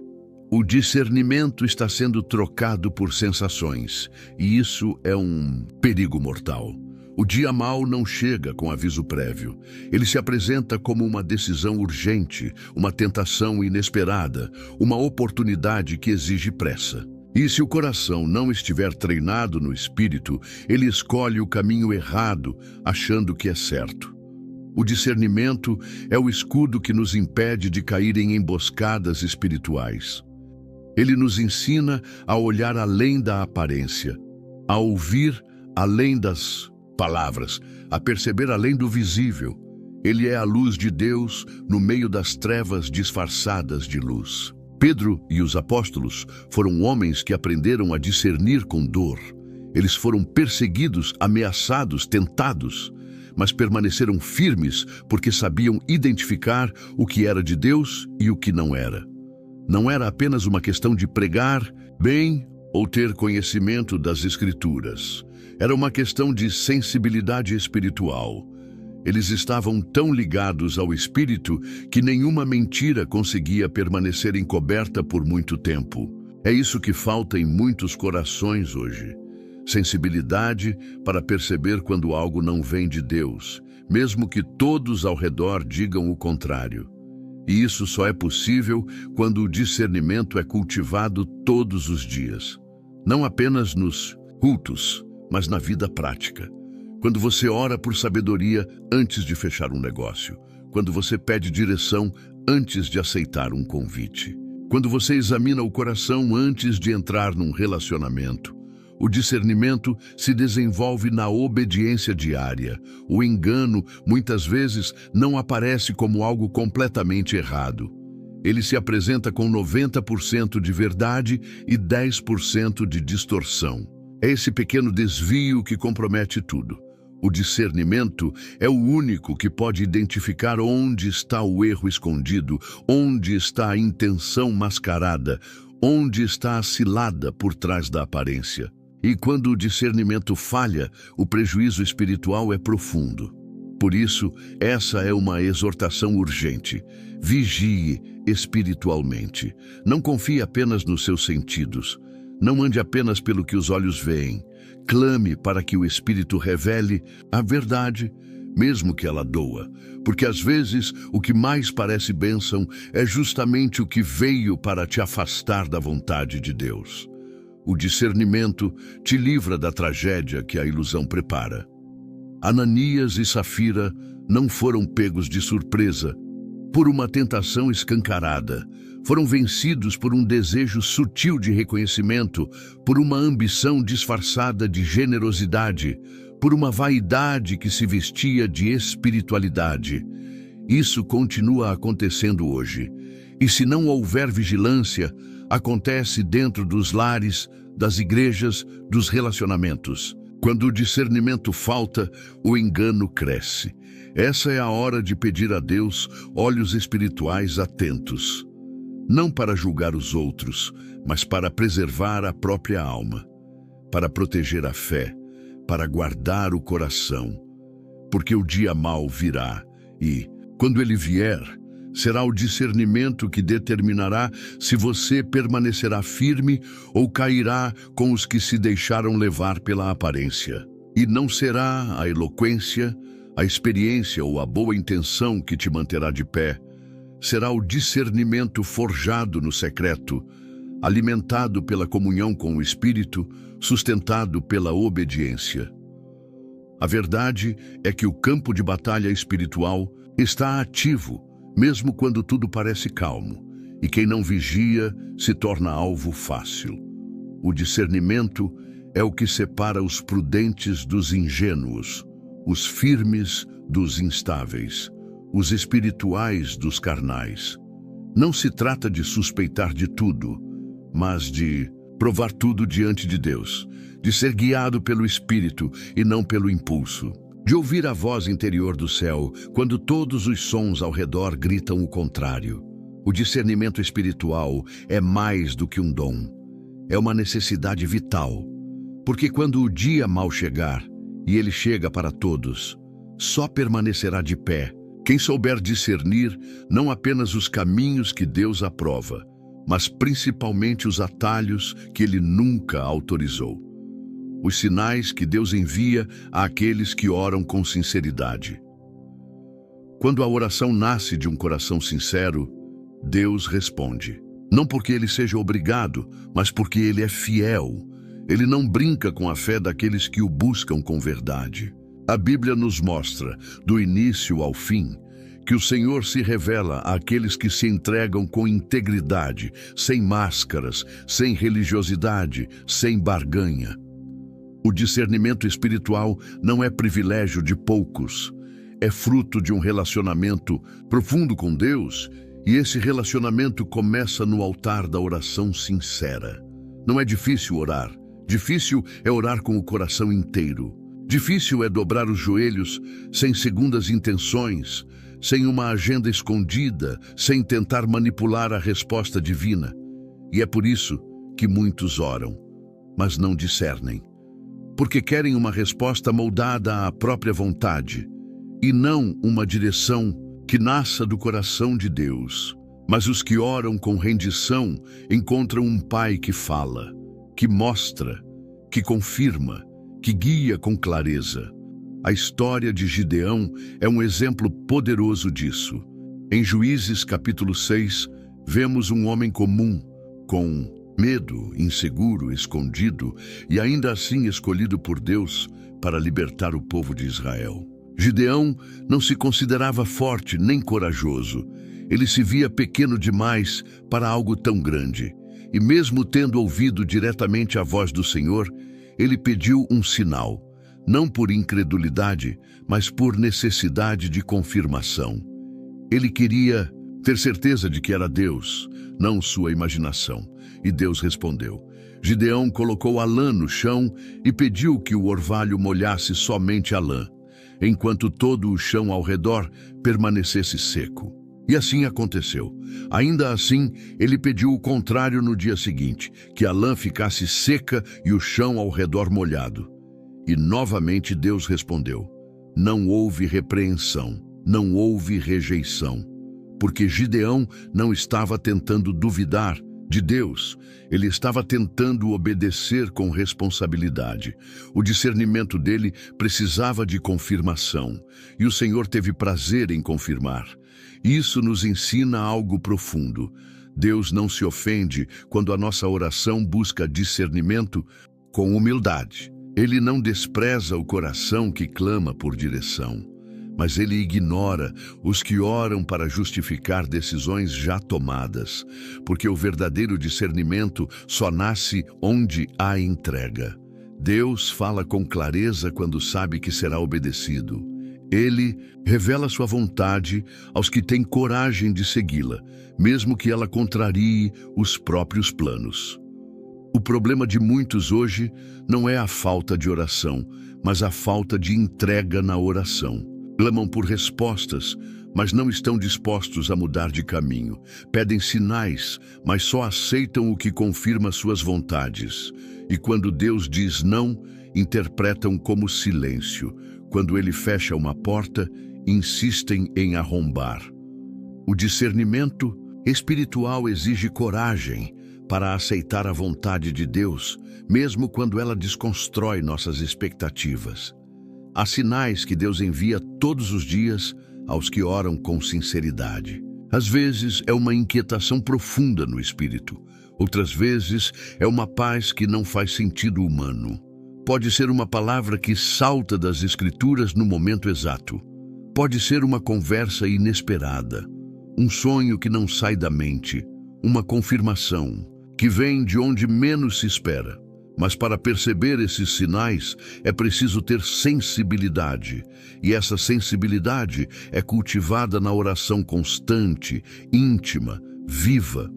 O discernimento está sendo trocado por sensações, e isso é um perigo mortal. O dia mau não chega com aviso prévio. Ele se apresenta como uma decisão urgente, uma tentação inesperada, uma oportunidade que exige pressa. E se o coração não estiver treinado no espírito, ele escolhe o caminho errado, achando que é certo. O discernimento é o escudo que nos impede de cair em emboscadas espirituais. Ele nos ensina a olhar além da aparência, a ouvir além das palavras, a perceber além do visível. Ele é a luz de Deus no meio das trevas disfarçadas de luz. Pedro e os apóstolos foram homens que aprenderam a discernir com dor. Eles foram perseguidos, ameaçados, tentados, mas permaneceram firmes porque sabiam identificar o que era de Deus e o que não era. Não era apenas uma questão de pregar bem ou ter conhecimento das Escrituras. Era uma questão de sensibilidade espiritual. Eles estavam tão ligados ao Espírito que nenhuma mentira conseguia permanecer encoberta por muito tempo. É isso que falta em muitos corações hoje. Sensibilidade para perceber quando algo não vem de Deus, mesmo que todos ao redor digam o contrário. E isso só é possível quando o discernimento é cultivado todos os dias. Não apenas nos cultos, mas na vida prática. Quando você ora por sabedoria antes de fechar um negócio. Quando você pede direção antes de aceitar um convite. Quando você examina o coração antes de entrar num relacionamento. O discernimento se desenvolve na obediência diária. O engano, muitas vezes, não aparece como algo completamente errado. Ele se apresenta com 90% de verdade e 10% de distorção. É esse pequeno desvio que compromete tudo. O discernimento é o único que pode identificar onde está o erro escondido, onde está a intenção mascarada, onde está a cilada por trás da aparência. E quando o discernimento falha, o prejuízo espiritual é profundo. Por isso, essa é uma exortação urgente. Vigie espiritualmente. Não confie apenas nos seus sentidos. Não ande apenas pelo que os olhos veem. Clame para que o Espírito revele a verdade, mesmo que ela doa. Porque às vezes o que mais parece bênção é justamente o que veio para te afastar da vontade de Deus. O discernimento te livra da tragédia que a ilusão prepara. Ananias e Safira não foram pegos de surpresa por uma tentação escancarada. Foram vencidos por um desejo sutil de reconhecimento, por uma ambição disfarçada de generosidade, por uma vaidade que se vestia de espiritualidade. Isso continua acontecendo hoje. E se não houver vigilância, acontece dentro dos lares, das igrejas, dos relacionamentos. Quando o discernimento falta, o engano cresce. Essa é a hora de pedir a Deus olhos espirituais atentos. Não para julgar os outros, mas para preservar a própria alma, para proteger a fé, para guardar o coração. Porque o dia mau virá e, quando ele vier, será o discernimento que determinará se você permanecerá firme ou cairá com os que se deixaram levar pela aparência. E não será a eloquência, a experiência ou a boa intenção que te manterá de pé. Será o discernimento forjado no secreto, alimentado pela comunhão com o Espírito, sustentado pela obediência. A verdade é que o campo de batalha espiritual está ativo, mesmo quando tudo parece calmo, e quem não vigia se torna alvo fácil. O discernimento é o que separa os prudentes dos ingênuos, os firmes dos instáveis, os espirituais dos carnais. Não se trata de suspeitar de tudo, mas de provar tudo diante de Deus, de ser guiado pelo Espírito e não pelo impulso, de ouvir a voz interior do céu quando todos os sons ao redor gritam o contrário. O discernimento espiritual é mais do que um dom, é uma necessidade vital, porque quando o dia mal chegar, e ele chega para todos, só permanecerá de pé quem souber discernir não apenas os caminhos que Deus aprova, mas principalmente os atalhos que Ele nunca autorizou. Os sinais que Deus envia àqueles que oram com sinceridade. Quando a oração nasce de um coração sincero, Deus responde. Não porque Ele seja obrigado, mas porque Ele é fiel. Ele não brinca com a fé daqueles que o buscam com verdade. A Bíblia nos mostra, do início ao fim, que o Senhor se revela àqueles que se entregam com integridade, sem máscaras, sem religiosidade, sem barganha. O discernimento espiritual não é privilégio de poucos, é fruto de um relacionamento profundo com Deus, e esse relacionamento começa no altar da oração sincera. Não é difícil orar, difícil é orar com o coração inteiro. Difícil é dobrar os joelhos sem segundas intenções, sem uma agenda escondida, sem tentar manipular a resposta divina. E é por isso que muitos oram, mas não discernem. Porque querem uma resposta moldada à própria vontade, e não uma direção que nasça do coração de Deus. Mas os que oram com rendição encontram um Pai que fala, que mostra, que confirma, que guia com clareza. A história de Gideão é um exemplo poderoso disso. Em Juízes capítulo 6, vemos um homem comum, com medo, inseguro, escondido e ainda assim escolhido por Deus para libertar o povo de Israel. Gideão não se considerava forte nem corajoso. Ele se via pequeno demais para algo tão grande. E mesmo tendo ouvido diretamente a voz do Senhor, ele pediu um sinal, não por incredulidade, mas por necessidade de confirmação. Ele queria ter certeza de que era Deus, não sua imaginação. E Deus respondeu. Gideão colocou a lã no chão e pediu que o orvalho molhasse somente a lã, enquanto todo o chão ao redor permanecesse seco. E assim aconteceu. Ainda assim, ele pediu o contrário no dia seguinte, que a lã ficasse seca e o chão ao redor molhado. E novamente Deus respondeu. Não houve repreensão, não houve rejeição, porque Gideão não estava tentando duvidar de Deus, ele estava tentando obedecer com responsabilidade. O discernimento dele precisava de confirmação, e o Senhor teve prazer em confirmar. Isso nos ensina algo profundo. Deus não se ofende quando a nossa oração busca discernimento com humildade. Ele não despreza o coração que clama por direção, mas ele ignora os que oram para justificar decisões já tomadas, porque o verdadeiro discernimento só nasce onde há entrega. Deus fala com clareza quando sabe que será obedecido. Ele revela sua vontade aos que têm coragem de segui-la, mesmo que ela contrarie os próprios planos. O problema de muitos hoje não é a falta de oração, mas a falta de entrega na oração. Clamam por respostas, mas não estão dispostos a mudar de caminho. Pedem sinais, mas só aceitam o que confirma suas vontades. E quando Deus diz não, interpretam como silêncio. Quando ele fecha uma porta, insistem em arrombar. O discernimento espiritual exige coragem para aceitar a vontade de Deus, mesmo quando ela desconstrói nossas expectativas. Há sinais que Deus envia todos os dias aos que oram com sinceridade. Às vezes é uma inquietação profunda no espírito, Outras vezes, é uma paz que não faz sentido humano. Pode ser uma palavra que salta das Escrituras no momento exato. Pode ser uma conversa inesperada, um sonho que não sai da mente, uma confirmação que vem de onde menos se espera. Mas para perceber esses sinais, é preciso ter sensibilidade. E essa sensibilidade é cultivada na oração constante, íntima, viva.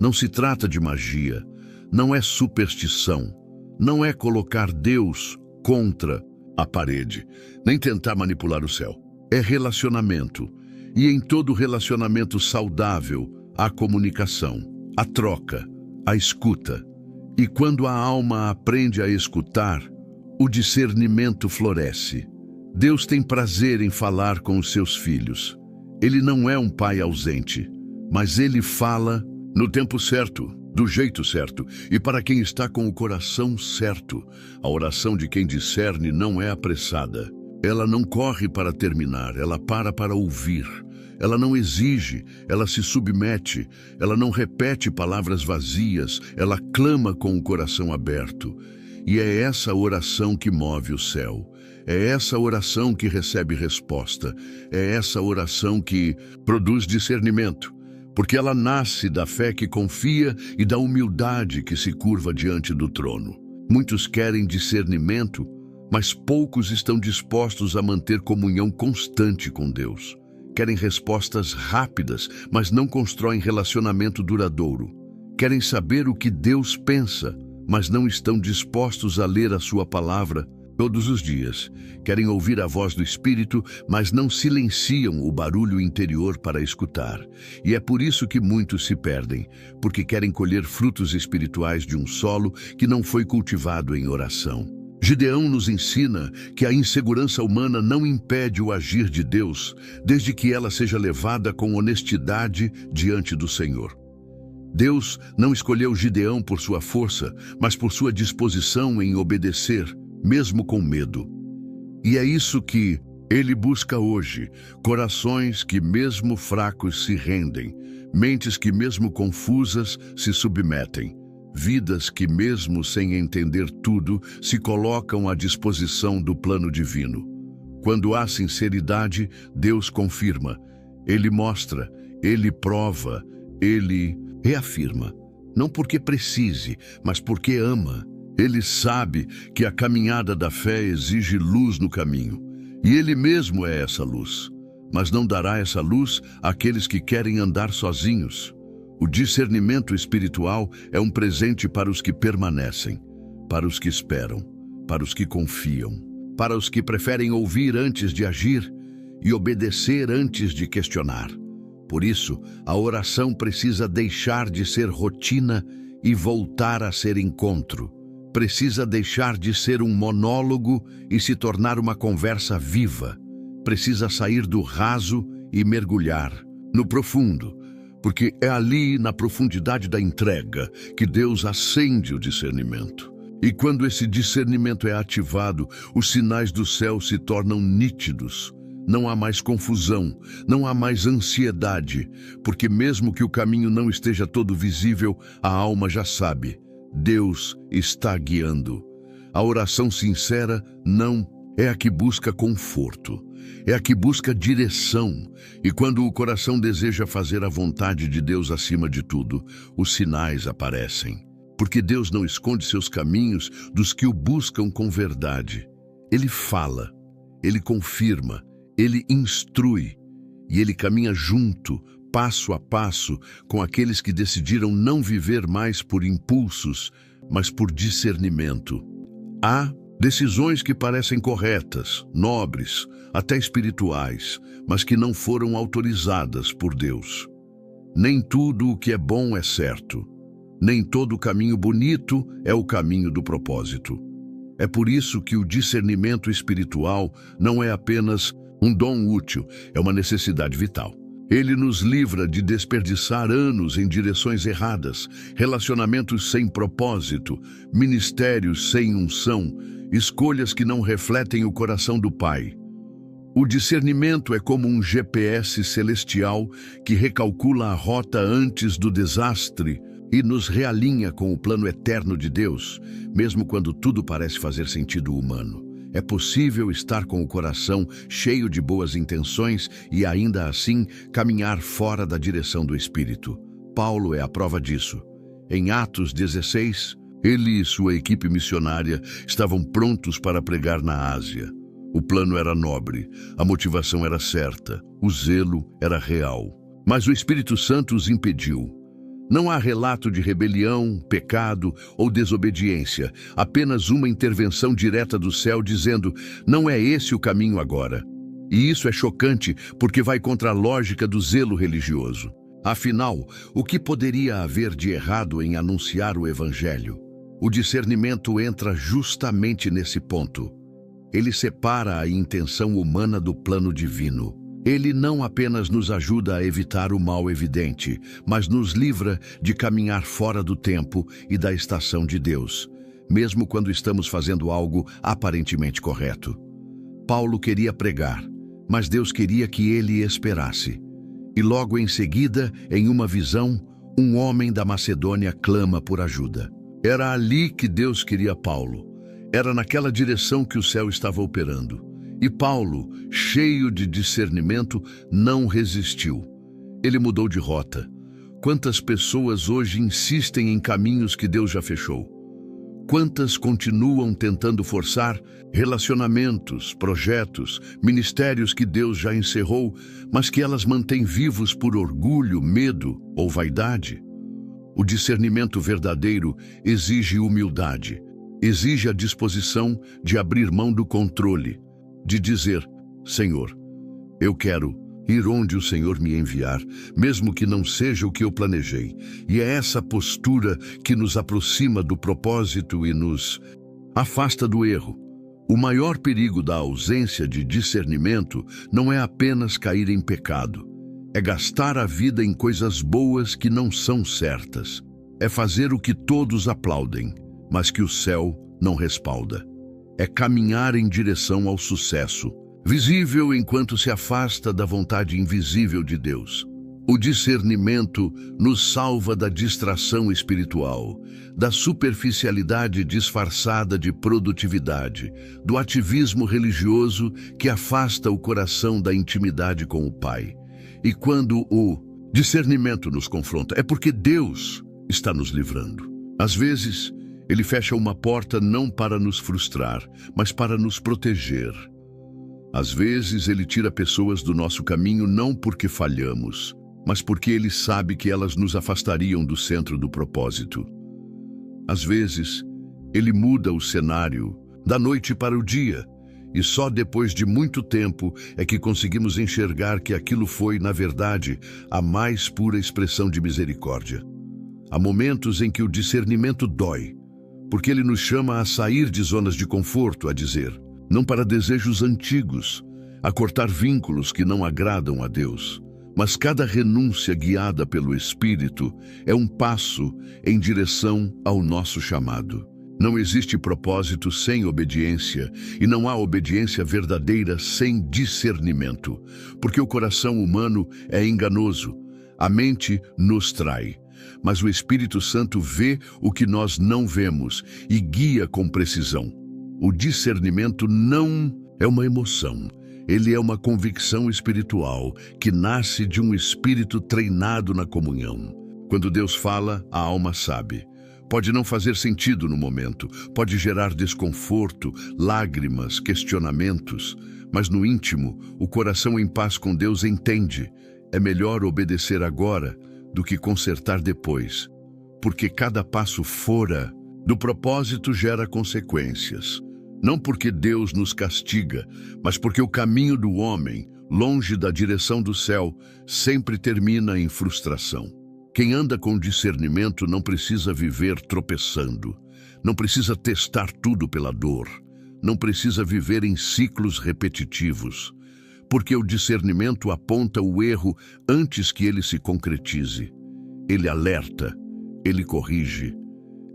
Não se trata de magia, não é superstição, não é colocar Deus contra a parede, nem tentar manipular o céu. É relacionamento. E em todo relacionamento saudável, há comunicação, a troca, a escuta. E quando a alma aprende a escutar, o discernimento floresce. Deus tem prazer em falar com os seus filhos. Ele não é um pai ausente, mas ele fala no tempo certo, do jeito certo e para quem está com o coração certo. A oração de quem discerne não é apressada. Ela não corre para terminar, ela para ouvir. Ela não exige, ela se submete, ela não repete palavras vazias, ela clama com o coração aberto. E é essa oração que move o céu. É essa oração que recebe resposta. É essa oração que produz discernimento. Porque ela nasce da fé que confia e da humildade que se curva diante do trono. Muitos querem discernimento, mas poucos estão dispostos a manter comunhão constante com Deus. Querem respostas rápidas, mas não constroem relacionamento duradouro. Querem saber o que Deus pensa, mas não estão dispostos a ler a sua palavra todos os dias. Querem ouvir a voz do Espírito, mas não silenciam o barulho interior para escutar. E é por isso que muitos se perdem, porque querem colher frutos espirituais de um solo que não foi cultivado em oração. Gideão nos ensina que a insegurança humana não impede o agir de Deus, desde que ela seja levada com honestidade diante do Senhor. Deus não escolheu Gideão por sua força, mas por sua disposição em obedecer, mesmo com medo. E é isso que Ele busca hoje: corações que mesmo fracos se rendem, mentes que mesmo confusas se submetem. Vidas que, mesmo sem entender tudo, se colocam à disposição do plano divino. Quando há sinceridade, Deus confirma. Ele mostra, Ele prova, Ele reafirma. Não porque precise, mas porque ama. Ele sabe que a caminhada da fé exige luz no caminho. E Ele mesmo é essa luz. Mas não dará essa luz àqueles que querem andar sozinhos. O discernimento espiritual é um presente para os que permanecem, para os que esperam, para os que confiam, para os que preferem ouvir antes de agir e obedecer antes de questionar. Por isso, a oração precisa deixar de ser rotina e voltar a ser encontro. Precisa deixar de ser um monólogo e se tornar uma conversa viva. Precisa sair do raso e mergulhar no profundo. Porque é ali, na profundidade da entrega, que Deus acende o discernimento. E quando esse discernimento é ativado, os sinais do céu se tornam nítidos. Não há mais confusão, não há mais ansiedade, porque mesmo que o caminho não esteja todo visível, a alma já sabe: Deus está guiando. A oração sincera não é a que busca conforto. É a que busca direção. E quando o coração deseja fazer a vontade de Deus acima de tudo, os sinais aparecem. Porque Deus não esconde seus caminhos dos que o buscam com verdade. Ele fala, Ele confirma, Ele instrui. E Ele caminha junto, passo a passo, com aqueles que decidiram não viver mais por impulsos, mas por discernimento. Há decisões que parecem corretas, nobres, até espirituais, mas que não foram autorizadas por Deus. Nem tudo o que é bom é certo. Nem todo o caminho bonito é o caminho do propósito. É por isso que o discernimento espiritual não é apenas um dom útil, é uma necessidade vital. Ele nos livra de desperdiçar anos em direções erradas, relacionamentos sem propósito, ministérios sem unção, escolhas que não refletem o coração do Pai. O discernimento é como um GPS celestial que recalcula a rota antes do desastre e nos realinha com o plano eterno de Deus, mesmo quando tudo parece fazer sentido humano. É possível estar com o coração cheio de boas intenções e ainda assim caminhar fora da direção do Espírito. Paulo é a prova disso. Em Atos 16, ele e sua equipe missionária estavam prontos para pregar na Ásia. O plano era nobre, a motivação era certa, o zelo era real. Mas o Espírito Santo os impediu. Não há relato de rebelião, pecado ou desobediência, apenas uma intervenção direta do céu dizendo: não é esse o caminho agora. E isso é chocante porque vai contra a lógica do zelo religioso. Afinal, o que poderia haver de errado em anunciar o Evangelho? O discernimento entra justamente nesse ponto. Ele separa a intenção humana do plano divino. Ele não apenas nos ajuda a evitar o mal evidente, mas nos livra de caminhar fora do tempo e da estação de Deus, mesmo quando estamos fazendo algo aparentemente correto. Paulo queria pregar, mas Deus queria que ele esperasse. E logo em seguida, em uma visão, um homem da Macedônia clama por ajuda. Era ali que Deus queria Paulo. Era naquela direção que o céu estava operando. E Paulo, cheio de discernimento, não resistiu. Ele mudou de rota. Quantas pessoas hoje insistem em caminhos que Deus já fechou? Quantas continuam tentando forçar relacionamentos, projetos, ministérios que Deus já encerrou, mas que elas mantêm vivos por orgulho, medo ou vaidade? O discernimento verdadeiro exige humildade. Exige a disposição de abrir mão do controle, de dizer: Senhor, eu quero ir onde o Senhor me enviar, mesmo que não seja o que eu planejei. E é essa postura que nos aproxima do propósito e nos afasta do erro. O maior perigo da ausência de discernimento não é apenas cair em pecado. É gastar a vida em coisas boas que não são certas. É fazer o que todos aplaudem, mas que o céu não respalda. É caminhar em direção ao sucesso, visível enquanto se afasta da vontade invisível de Deus. O discernimento nos salva da distração espiritual, da superficialidade disfarçada de produtividade, do ativismo religioso que afasta o coração da intimidade com o Pai. E quando o discernimento nos confronta, é porque Deus está nos livrando. Às vezes, Ele fecha uma porta não para nos frustrar, mas para nos proteger. Às vezes, Ele tira pessoas do nosso caminho não porque falhamos, mas porque Ele sabe que elas nos afastariam do centro do propósito. Às vezes, Ele muda o cenário da noite para o dia, e só depois de muito tempo é que conseguimos enxergar que aquilo foi, na verdade, a mais pura expressão de misericórdia. Há momentos em que o discernimento dói, porque ele nos chama a sair de zonas de conforto, a dizer, não para desejos antigos, a cortar vínculos que não agradam a Deus, mas cada renúncia guiada pelo Espírito é um passo em direção ao nosso chamado. Não existe propósito sem obediência, e não há obediência verdadeira sem discernimento, porque o coração humano é enganoso, a mente nos trai. Mas o Espírito Santo vê o que nós não vemos e guia com precisão. O discernimento não é uma emoção, ele é uma convicção espiritual que nasce de um espírito treinado na comunhão. Quando Deus fala, a alma sabe. Pode não fazer sentido no momento, pode gerar desconforto, lágrimas, questionamentos, mas no íntimo, o coração em paz com Deus entende. É melhor obedecer agora do que consertar depois, porque cada passo fora do propósito gera consequências. Não porque Deus nos castiga, mas porque o caminho do homem, longe da direção do céu, sempre termina em frustração. Quem anda com discernimento não precisa viver tropeçando, não precisa testar tudo pela dor, não precisa viver em ciclos repetitivos, porque o discernimento aponta o erro antes que ele se concretize. Ele alerta, ele corrige,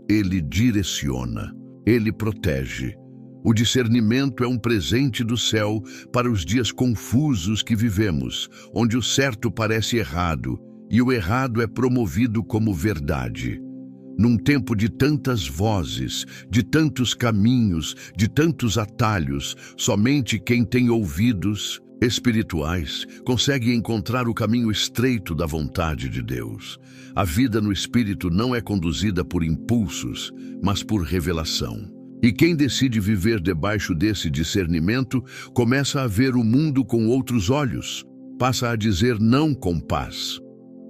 ele direciona, ele protege. O discernimento é um presente do céu para os dias confusos que vivemos, onde o certo parece errado e o errado é promovido como verdade. Num tempo de tantas vozes, de tantos caminhos, de tantos atalhos, somente quem tem ouvidos espirituais consegue encontrar o caminho estreito da vontade de Deus. A vida no Espírito não é conduzida por impulsos, mas por revelação. E quem decide viver debaixo desse discernimento começa a ver o mundo com outros olhos, passa a dizer não com paz.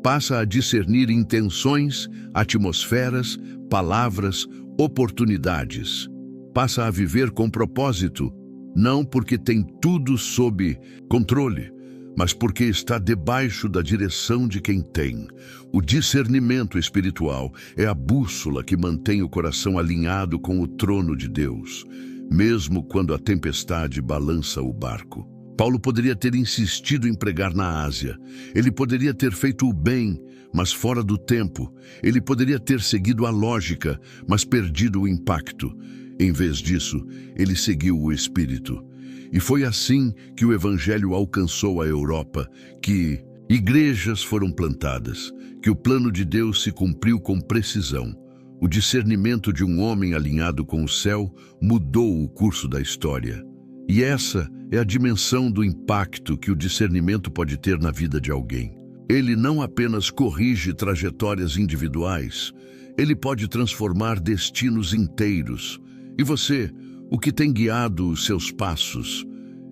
Passa a discernir intenções, atmosferas, palavras, oportunidades. Passa a viver com propósito, não porque tem tudo sob controle, mas porque está debaixo da direção de quem tem. O discernimento espiritual é a bússola que mantém o coração alinhado com o trono de Deus, mesmo quando a tempestade balança o barco. Paulo poderia ter insistido em pregar na Ásia. Ele poderia ter feito o bem, mas fora do tempo. Ele poderia ter seguido a lógica, mas perdido o impacto. Em vez disso, ele seguiu o Espírito. E foi assim que o Evangelho alcançou a Europa, que igrejas foram plantadas, que o plano de Deus se cumpriu com precisão. O discernimento de um homem alinhado com o céu mudou o curso da história. E essa é a dimensão do impacto que o discernimento pode ter na vida de alguém. Ele não apenas corrige trajetórias individuais, ele pode transformar destinos inteiros. E você, o que tem guiado os seus passos?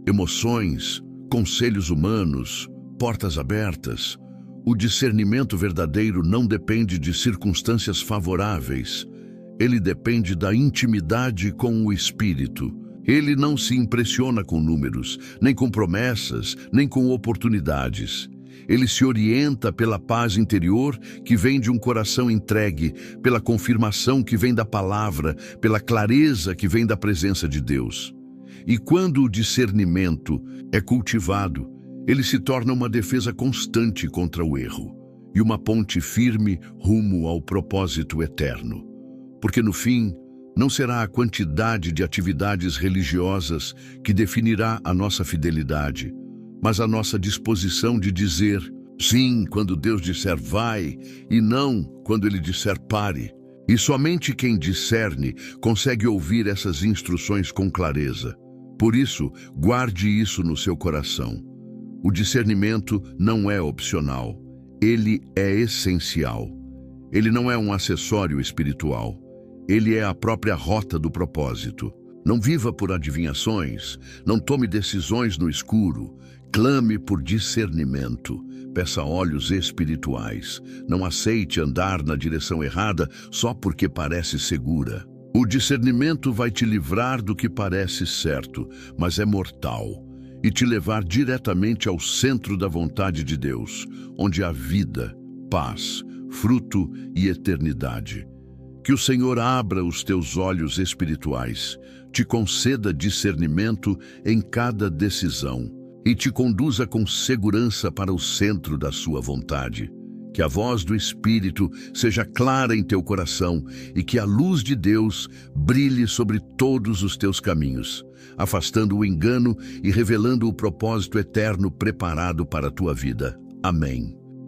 Emoções, conselhos humanos, portas abertas. O discernimento verdadeiro não depende de circunstâncias favoráveis. Ele depende da intimidade com o Espírito. Ele não se impressiona com números, nem com promessas, nem com oportunidades. Ele se orienta pela paz interior que vem de um coração entregue, pela confirmação que vem da palavra, pela clareza que vem da presença de Deus. E quando o discernimento é cultivado, ele se torna uma defesa constante contra o erro e uma ponte firme rumo ao propósito eterno. Porque no fim, não será a quantidade de atividades religiosas que definirá a nossa fidelidade, mas a nossa disposição de dizer sim quando Deus disser vai e não quando Ele disser pare. E somente quem discerne consegue ouvir essas instruções com clareza. Por isso, guarde isso no seu coração. O discernimento não é opcional, ele é essencial. Ele não é um acessório espiritual. Ele é a própria rota do propósito. Não viva por adivinhações, não tome decisões no escuro, clame por discernimento, peça olhos espirituais, não aceite andar na direção errada só porque parece segura. O discernimento vai te livrar do que parece certo, mas é mortal, e te levar diretamente ao centro da vontade de Deus, onde há vida, paz, fruto e eternidade. Que o Senhor abra os teus olhos espirituais, te conceda discernimento em cada decisão e te conduza com segurança para o centro da sua vontade. Que a voz do Espírito seja clara em teu coração e que a luz de Deus brilhe sobre todos os teus caminhos, afastando o engano e revelando o propósito eterno preparado para a tua vida. Amém.